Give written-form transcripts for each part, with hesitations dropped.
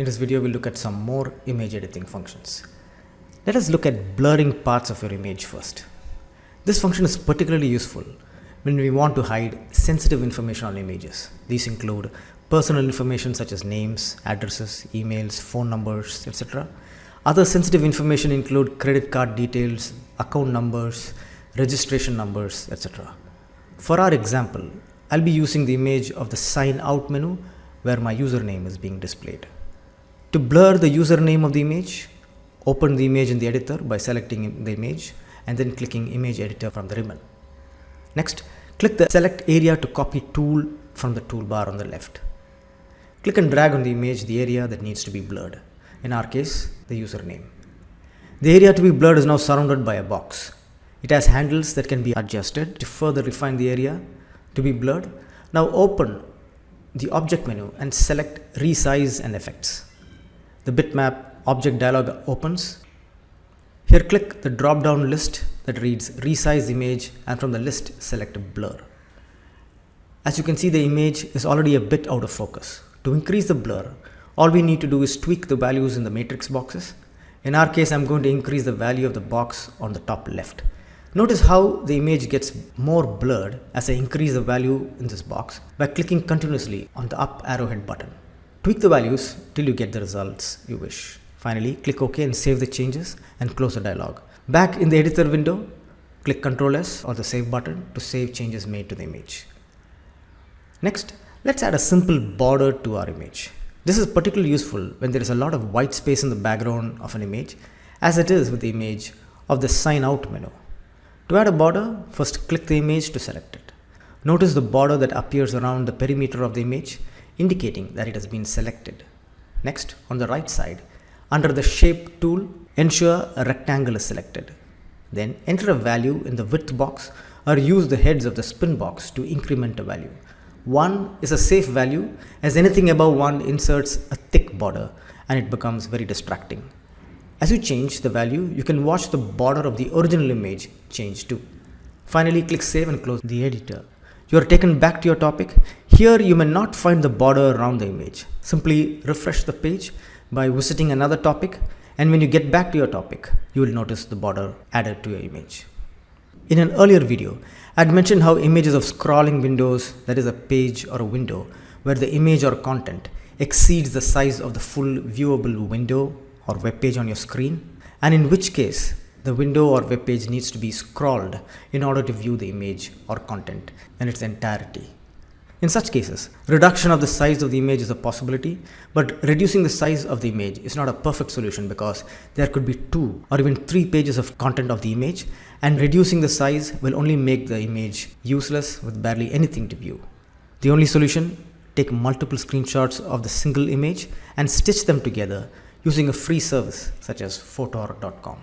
In this video, we'll look at some more image editing functions. Let us look at blurring parts of your image first. This function is particularly useful when we want to hide sensitive information on images. These include personal information such as names, addresses, emails, phone numbers, etc. Other sensitive information include credit card details, account numbers, registration numbers, etc. For our example, I'll be using the image of the sign out menu where my username is being displayed. To blur the username of the image, open the image in the editor by selecting the image and then clicking Image Editor from the ribbon. Next, click the Select Area to Copy tool from the toolbar on the left. Click and drag on the image the area that needs to be blurred, in our case, the username. The area to be blurred is now surrounded by a box. It has handles that can be adjusted to further refine the area to be blurred. Now open the Object menu and select Resize and Effects. The bitmap object dialog opens. Here click the drop down list that reads Resize Image and from the list select Blur. As you can see, the image is already a bit out of focus. To increase the blur, all we need to do is tweak the values in the matrix boxes. In our case, I'm going to increase the value of the box on the top left. Notice how the image gets more blurred as I increase the value in this box by clicking continuously on the up arrowhead button. Tweak the values till you get the results you wish. Finally, click OK and save the changes and close the dialog. Back in the editor window, click Ctrl S or the save button to save changes made to the image. Next, let's add a simple border to our image. This is particularly useful when there is a lot of white space in the background of an image, as it is with the image of the sign out menu. To add a border, first click the image to select it. Notice the border that appears around the perimeter of the image, indicating that it has been selected. Next, on the right side, under the Shape tool, ensure a rectangle is selected. Then enter a value in the width box or use the heads of the spin box to increment a value. 1 is a safe value, as anything above 1 inserts a thick border and it becomes very distracting. As you change the value, you can watch the border of the original image change too. Finally, click Save and close the editor. You are taken back to your topic. Here you may not find the border around the image. Simply refresh the page by visiting another topic, and when you get back to your topic, you will notice the border added to your image. In an earlier video, I had mentioned how images of scrolling windows, that is a page or a window, where the image or content exceeds the size of the full viewable window or web page on your screen, and in which case the window or web page needs to be scrolled in order to view the image or content in its entirety. In such cases, reduction of the size of the image is a possibility, but reducing the size of the image is not a perfect solution because there could be 2 or even 3 pages of content of the image, and reducing the size will only make the image useless with barely anything to view. The only solution: take multiple screenshots of the single image and stitch them together using a free service such as fotor.com.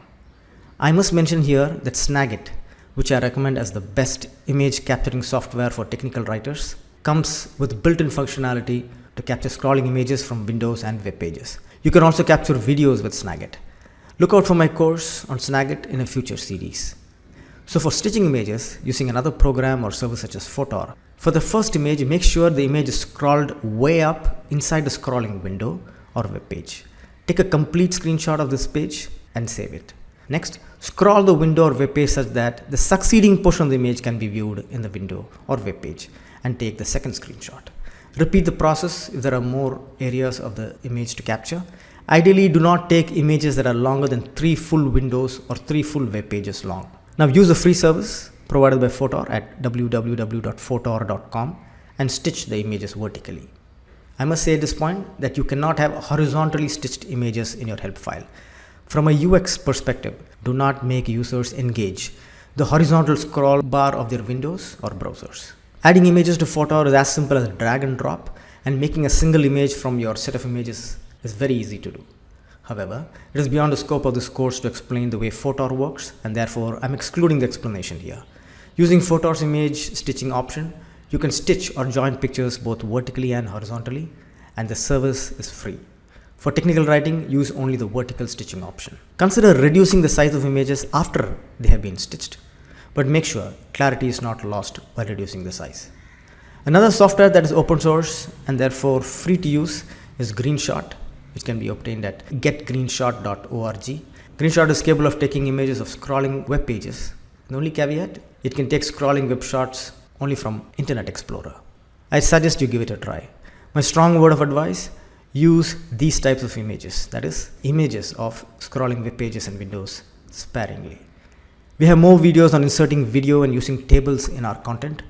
I must mention here that Snagit, which I recommend as the best image capturing software for technical writers, comes with built-in functionality to capture scrolling images from windows and web pages. You can also capture videos with Snagit. Look out for my course on Snagit in a future series. So for stitching images using another program or service such as Fotor, for the first image, make sure the image is scrolled way up inside the scrolling window or web page. Take a complete screenshot of this page and save it. Next, scroll the window or web page such that the succeeding portion of the image can be viewed in the window or web page, and take the second screenshot. Repeat the process if there are more areas of the image to capture. Ideally, do not take images that are longer than 3 full windows or 3 full web pages long. Now use the free service provided by Fotor at www.fotor.com and stitch the images vertically. I must say at this point that you cannot have horizontally stitched images in your help file. From a UX perspective, do not make users engage the horizontal scroll bar of their windows or browsers. Adding images to Fotor is as simple as drag and drop, and making a single image from your set of images is very easy to do. However, it is beyond the scope of this course to explain the way Fotor works, and therefore I'm excluding the explanation here. Using Fotor's image stitching option, you can stitch or join pictures both vertically and horizontally, and the service is free. For technical writing, use only the vertical stitching option. Consider reducing the size of images after they have been stitched, but make sure clarity is not lost by reducing the size. Another software that is open source and therefore free to use is Greenshot. which can be obtained at getgreenshot.org. Greenshot is capable of taking images of scrolling web pages. The only caveat, it can take scrolling web shots only from Internet Explorer. I suggest you give it a try. My strong word of advice, use these types of images, that is, images of scrolling web pages and windows sparingly. We have more videos on inserting video and using tables in our content,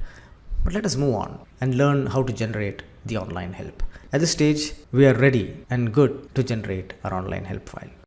but let us move on and learn how to generate the online help. At this stage, we are ready and good to generate our online help file.